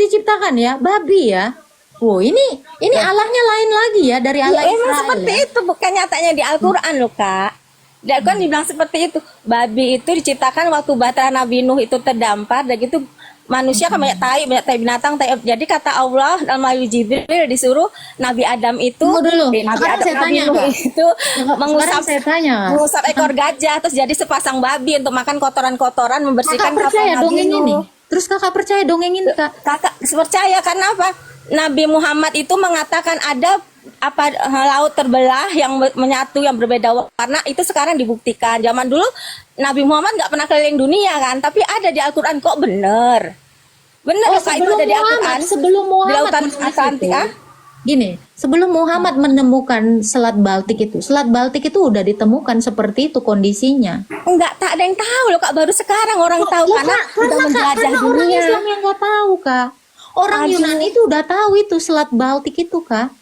diciptakan ya, babi ya. Wow, ini Allahnya lain lagi ya dari Allah Ya, emang Israel seperti ya. itu, bukan nyatanya di Al-Quran loh Kak. Dan kan dibilang seperti itu. Babi itu diciptakan waktu bahtera Nabi Nuh itu terdampar, dan gitu manusia kan banyak tai binatang, tai. Jadi kata Allah dalam Wahyu Jibril disuruh Nabi Adam itu, Tunggu dulu. Nabi Sekarang Adam, saya Nabi tanya, Nuh Kak. itu Sekarang saya tanya. mengusap ekor gajah, terus jadi sepasang babi untuk makan kotoran-kotoran, Kakak membersihkan percaya kapal Nabi dongeng ini? Nuh. Terus kakak percaya dongeng ini, Kak? Kakak percaya karena apa? Nabi Muhammad itu mengatakan ada apa laut terbelah yang menyatu yang berbeda warna, itu sekarang dibuktikan. Zaman dulu Nabi Muhammad nggak pernah keliling dunia kan, tapi ada di Al-Quran kok bener. Bener Oh, Kak, itu ada di Al-Quran. sebelum Di Muhammad lautan menulis Atlantik itu, gini, sebelum Muhammad menemukan Selat Baltik itu, Selat Baltik itu udah ditemukan seperti itu kondisinya. Enggak, tak ada yang tahu loh Kak, baru sekarang orang tahu Ya, karena Kak, udah menjelajah karena orang dunia. Islam yang nggak tahu, Kak. Orang Aduh. Yunani itu udah tahu itu Selat Baltik itu, Kak.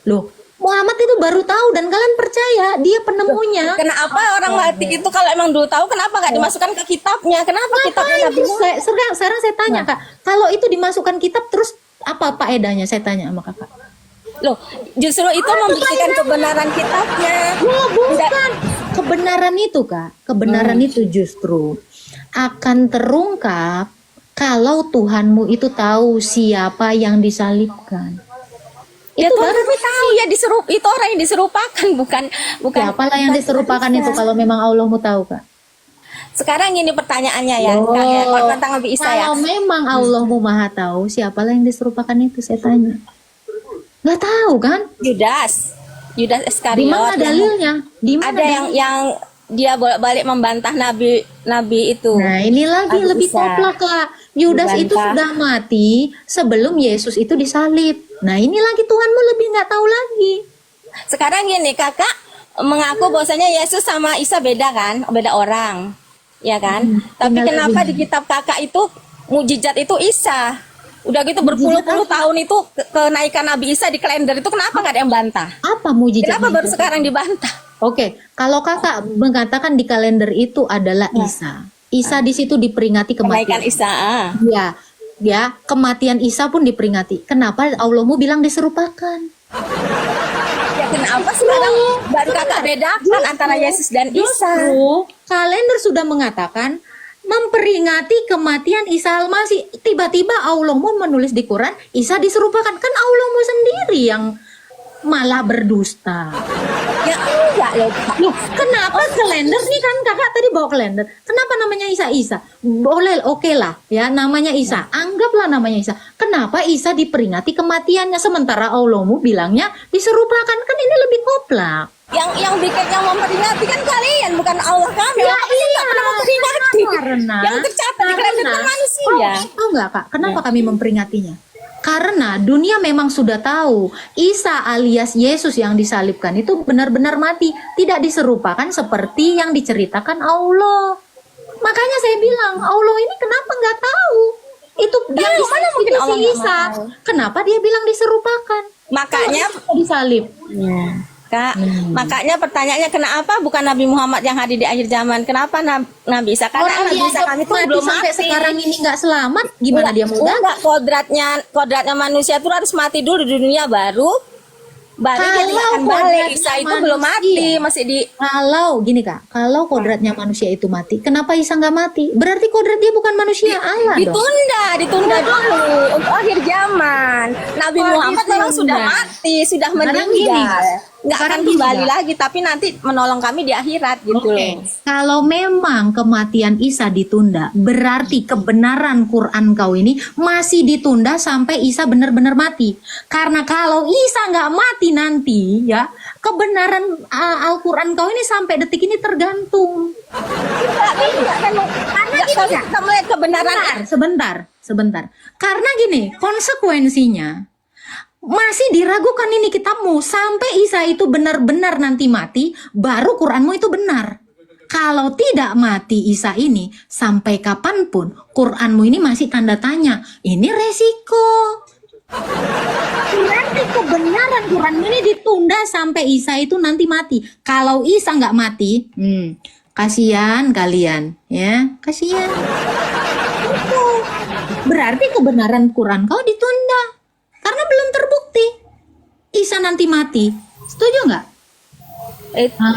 Loh, Muhammad itu baru tahu dan kalian percaya dia penemunya. Kenapa orang Batik itu kalau emang dulu tahu kenapa nggak dimasukkan ke kitabnya? Kenapa kitabnya Nabi Muhammad? Sekarang saya tanya, Kak, kalau itu dimasukkan kitab terus apa faedahnya? Saya tanya sama Kakak. Loh, justru itu membuktikan kebenaran kitabnya. Oh, bukan. Kebenaran itu, Kak. Kebenaran itu justru akan terungkap kalau Tuhanmu itu tahu siapa yang disalibkan. Ya Itu Tuhan baru lebih tahu ya itu orang yang diserupakan bukan siapalah yang bukan diserupakan Isa. itu kalau memang Allahmu tahu, Kak. Sekarang ini pertanyaannya ya, Kak, ya, kalau tentang Nabi Isa ya. Kalau memang Allahmu maha tahu siapalah yang diserupakan itu, saya tanya. Nggak tahu kan? Yudas Di Iskariot. mana dalilnya? Di mana Ada dalilnya? yang dia bolak-balik membantah nabi itu. Nah, ini lagi Nabi lebih Isa. koplak, Kak. Yudas itu Dibantah. sudah mati sebelum Yesus itu disalib. Nah, ini lagi Tuhanmu lebih nggak tahu lagi. Sekarang gini, Kakak mengaku bahwasanya Yesus sama Isa beda kan? Beda orang. Ya kan? Tapi tinggal kenapa lagi. di kitab Kakak itu mujizat itu Isa? Udah gitu berpuluh-puluh tahun itu kenaikan Nabi Isa di kalender itu kenapa nggak ada yang bantah? Apa mujizatnya? Kenapa baru itu? sekarang dibantah? Oke, kalau Kakak mengatakan di kalender itu adalah Isa. Isa di situ diperingati Kenaikan kematian. Isa. Ya, kematian Isa pun diperingati. Kenapa Allahmu bilang diserupakan? Ya kenapa sekarang baru Kakak bedakan antara Yesus dan Isa? Justru kalender sudah mengatakan memperingati kematian Isa Al-Masih. Tiba-tiba Allahmu menulis di Quran Isa diserupakan. Kan Allahmu sendiri yang malah berdusta. Ya enggak loh. Loh, kenapa kalender nih kan kakak tadi bawa kalender? Kenapa namanya Isa? Boleh, oke lah ya namanya Isa. Anggaplah namanya Isa. Kenapa Isa diperingati kematiannya sementara Allahmu bilangnya diserupakan? Kan ini lebih koplak. Yang bikin yang memperingati kan kalian, bukan Allah kami. Ya Allah kami nggak pernah memperingati. Karena Yang tercatat di kalender kan manusia. Tahu nggak kak? Kenapa kami memperingatinya? Karena dunia memang sudah tahu Isa alias Yesus yang disalibkan itu benar-benar mati, tidak diserupakan seperti yang diceritakan Allah. Makanya saya bilang Allah ini kenapa nggak tahu? Itu yang mana mungkin si Allah nggak Isa. mau? Kenapa dia bilang diserupakan? Makanya Kenapa disalib. Kak, makanya pertanyaannya kenapa bukan Nabi Muhammad yang hadir di akhir zaman? Kenapa Nabi Isa? Karena Orang Nabi dia Isa kami tuh mati belum sampai mati. sekarang ini nggak selamat, gimana dia mau datang? Enggak, kodratnya manusia itu harus mati dulu di dunia baru dia tidak akan balik. Isa itu belum mati, masih di Kalau gini kak, kalau kodratnya manusia itu mati, kenapa Isa nggak mati? Berarti kodrat dia bukan manusia, Allah dong. ditunda dulu untuk akhir zaman. Nabi Oh, Muhammad memang ditunda. sudah mati, sudah Sekarang meninggal. gini. Nggak akan Sekarang gini, kembali Kak. lagi, tapi nanti menolong kami di akhirat gitu Oke, loh. kalau memang kematian Isa ditunda, berarti kebenaran Quran kau ini masih ditunda sampai Isa benar-benar mati. Karena kalau Isa nggak mati nanti, ya kebenaran Al-Quran kau ini sampai detik ini tergantung. Nggak, kalau kita melihat kebenaran Sebentar. Karena gini, konsekuensinya masih diragukan ini kitabmu sampai Isa itu benar-benar nanti mati, baru Quranmu itu benar. Kalau tidak mati Isa ini, sampai kapanpun Quranmu ini masih tanda tanya. Ini resiko. Nanti kebenaran Quran ini ditunda sampai Isa itu nanti mati. Kalau Isa nggak mati, kasihan kalian, ya, kasihan. Berarti berarti kebenaran Quran kau ditunda karena belum terbukti Isa nanti mati. Setuju nggak?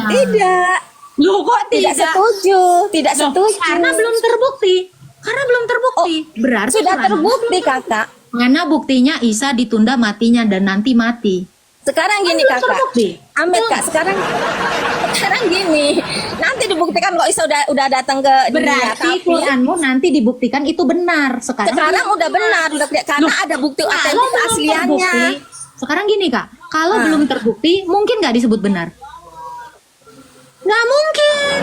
Tidak. Loh kok Tidak setuju. Tidak Loh, setuju. karena belum terbukti. Karena belum terbukti. Berarti Sudah Quran- terbukti, Kakak. Mana buktinya Isa ditunda matinya dan nanti mati? Sekarang gini, Belum Kakak. terbukti. Amet, Kak, sekarang gini. Nanti dibuktikan kok Isa udah datang ke dunia, Berarti tapi Quranmu nanti dibuktikan itu benar. Sekarang udah benar, karena ada bukti kalau otentik belum asliannya. terbukti, sekarang gini Kak, kalau belum terbukti mungkin nggak disebut benar. Nggak mungkin.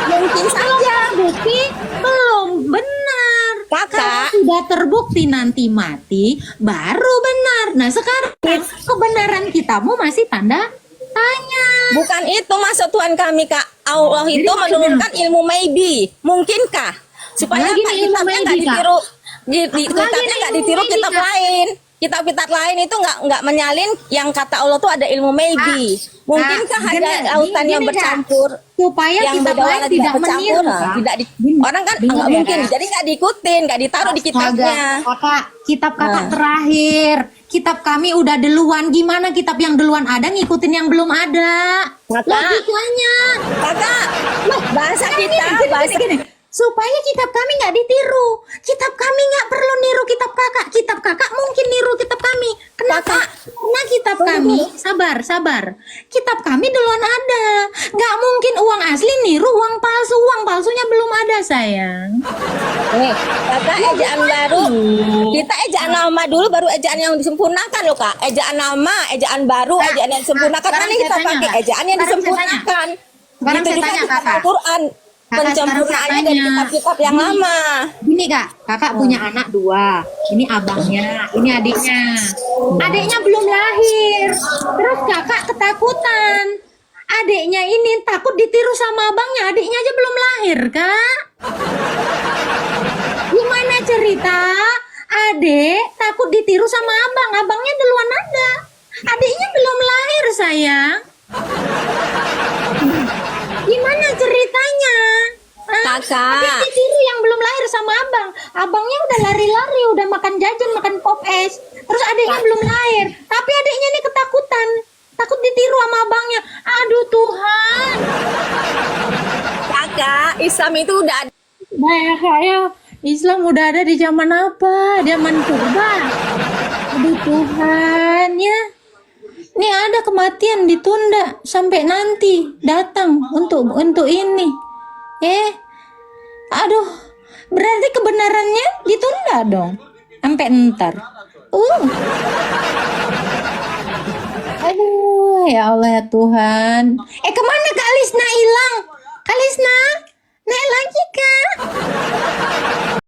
Mungkin saja. Bukti belum benar. Kakak. Kalau sudah terbukti nanti mati, baru benar. Nah sekarang kebenaran kitamu masih tanda tanya. Bukan itu maksud Tuhan kami, Kak. Allah Jadi itu maksudnya- menurunkan ilmu maybe. Mungkinkah? Supaya Apalagi Kak, nih ilmu kitabnya nggak maybe, Kak. ditiru. Apalagi Kitabnya nih nggak ilmu ditiru maybe, kitab Kak. lain. Kitab-kitab lain itu nggak menyalin yang kata Allah tuh ada ilmu maybe. Mungkinkah Kak, ada gini, lautan yang gini, Kak. bercampur? Supaya Yang kitab beda lain warna tidak tidak bercampur, meniru, Kak. tidak Gini, orang kan dengar nggak ya, mungkin, Kak. jadi nggak diikutin, nggak ditaruh di kitabnya. Kakak, kitab kakak Nah. terakhir. Kitab kami udah duluan. Gimana kitab yang duluan ada ngikutin yang belum ada? Kakak. Logikanya. Kakak, bahasa kita, Gini, bahasa gini. Supaya kitab kami nggak ditiru. Kitab kami nggak perlu niru kitab kakak. Kitab kakak mungkin niru kitab kami. Kenapa? Kakak. Karena kitab kami, sabar. Kitab kami duluan ada. Nggak mungkin uang asli niru uang palsu. Uang palsunya belum ada, sayang. nih, Kakak ejaan baru. Kita ejaan lama dulu baru ejaan yang disempurnakan loh, Kak. Ejaan lama, ejaan baru, Kak, ejaan yang disempurnakan. sekarang Mana kita saya tanya, pakai Kak. ejaan yang Sekarang saya disempurnakan. Sekarang Gitu saya juga tanya, di Kakak. Al-Quran. Kakak, Pencempurnaannya sekarang saya dari tanya. kitab-kitab yang Gini. lama. Gini kak, kakak punya anak 2. Ini abangnya, ini adiknya. Adiknya belum lahir. Terus kakak ketakutan. Adiknya ini takut ditiru sama abangnya. Adiknya aja belum lahir, kak. Gimana cerita? Adik takut ditiru sama abang. Abangnya duluan ada. Adiknya belum lahir, sayang. Gimana ceritanya? Hah? Kakak. Adik ditiru yang belum lahir sama abang. Abangnya udah lari-lari, udah makan jajan, makan pop es. Terus adiknya belum lahir. Tapi adiknya ini ketakutan. Takut ditiru sama abangnya. Aduh Tuhan. Kakak, Islam itu udah ada. Nah kayak Islam udah ada di zaman apa? Zaman purba. Aduh Tuhan ya. Ini ada kematian ditunda sampai nanti datang untuk ini. Aduh, berarti kebenarannya ditunda dong sampai ntar. Aduh, ya Allah ya Tuhan. Kemana Kak Lisna hilang? Kak Lisna